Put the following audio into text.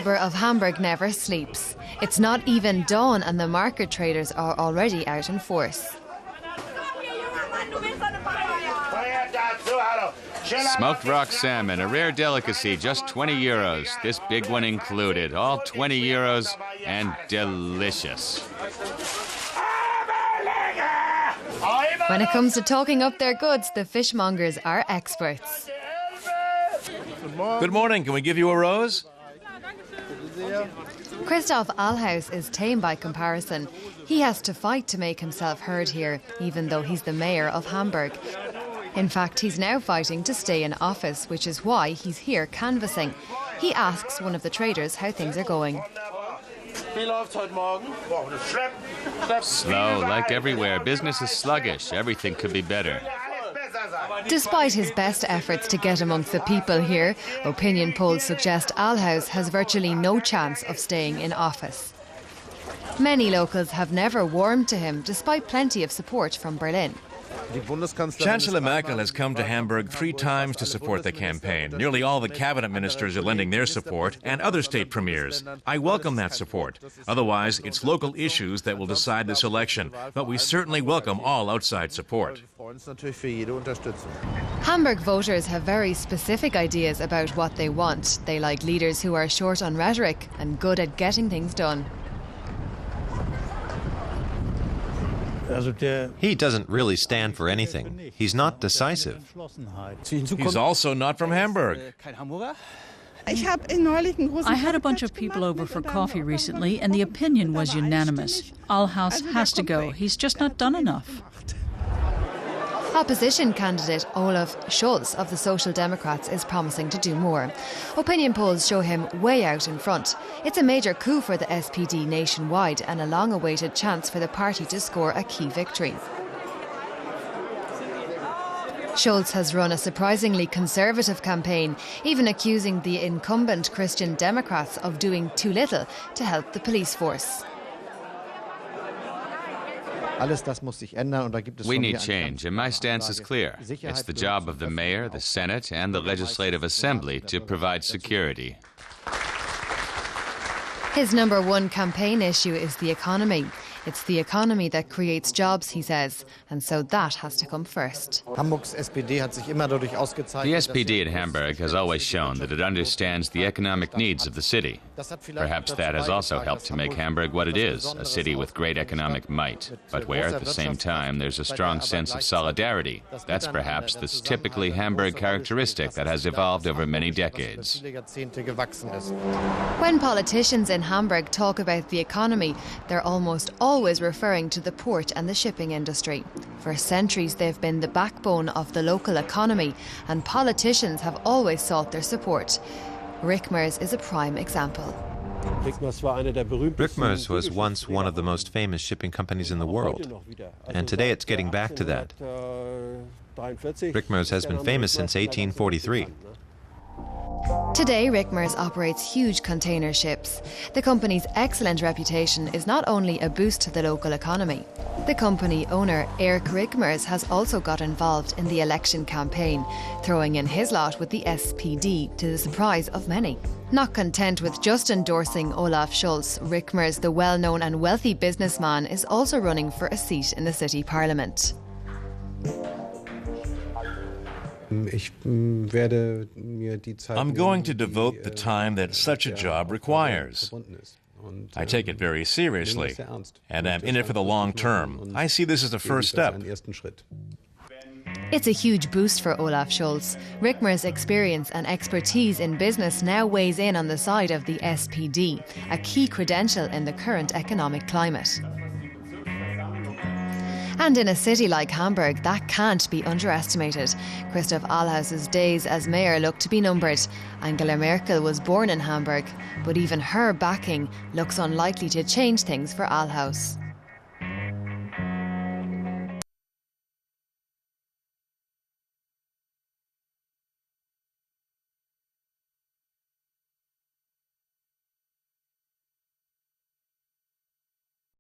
harbour of Hamburg never sleeps. It's not even dawn and the market traders are already out in force. Smoked rock salmon, a rare delicacy, just 20 euros. This big one included. All 20 euros and delicious. When it comes to talking up their goods, the fishmongers are experts. Good morning. Can we give you a rose? Christoph Alhaus is tame by comparison. He has to fight to make himself heard here, even though he's the mayor of Hamburg. In fact, he's now fighting to stay in office, which is why he's here canvassing. He asks one of the traders how things are going. Slow, like everywhere. Business is sluggish. Everything could be better. Despite his best efforts to get amongst the people here, opinion polls suggest Alhaus has virtually no chance of staying in office. Many locals have never warmed to him, despite plenty of support from Berlin. Chancellor Merkel has come to Hamburg 3 times to support the campaign. Nearly all the cabinet ministers are lending their support, and other state premiers. I welcome that support. Otherwise, it's local issues that will decide this election. But we certainly welcome all outside support. Hamburg voters have very specific ideas about what they want. They like leaders who are short on rhetoric and good at getting things done. He doesn't really stand for anything. He's not decisive. He's also not from Hamburg. I had a bunch of people over for coffee recently, and the opinion was unanimous. Alhaus has to go. He's just not done enough. Opposition candidate Olaf Scholz of the Social Democrats is promising to do more. Opinion polls show him way out in front. It's a major coup for the SPD nationwide and a long-awaited chance for the party to score a key victory. Scholz has run a surprisingly conservative campaign, even accusing the incumbent Christian Democrats of doing too little to help the police force. We need change, and my stance is clear. It's the job of the mayor, the Senate, and the Legislative Assembly to provide security. His number one campaign issue is the economy. It's the economy that creates jobs, he says, and so that has to come first. The SPD at Hamburg has always shown that it understands the economic needs of the city. Perhaps that has also helped to make Hamburg what it is, a city with great economic might, but where at the same time there's a strong sense of solidarity. That's perhaps this typically Hamburg characteristic that has evolved over many decades. When politicians in Hamburg talk about the economy, they're almost always referring to the port and the shipping industry. For centuries they've been the backbone of the local economy, and politicians have always sought their support. Rickmers is a prime example. Rickmers was once one of the most famous shipping companies in the world, and today it's getting back to that. Rickmers has been famous since 1843. Today, Rickmers operates huge container ships. The company's excellent reputation is not only a boost to the local economy. The company owner, Erk Rickmers, has also got involved in the election campaign, throwing in his lot with the SPD, to the surprise of many. Not content with just endorsing Olaf Scholz, Rickmers, the well-known and wealthy businessman, is also running for a seat in the city parliament. I'm going to devote the time that such a job requires. I take it very seriously, and I'm in it for the long term. I see this as a first step. It's a huge boost for Olaf Scholz. Rickmers' experience and expertise in business now weighs in on the side of the SPD, a key credential in the current economic climate. And in a city like Hamburg, that can't be underestimated. Christoph Alhaus's days as mayor look to be numbered. Angela Merkel was born in Hamburg, but even her backing looks unlikely to change things for Alhaus.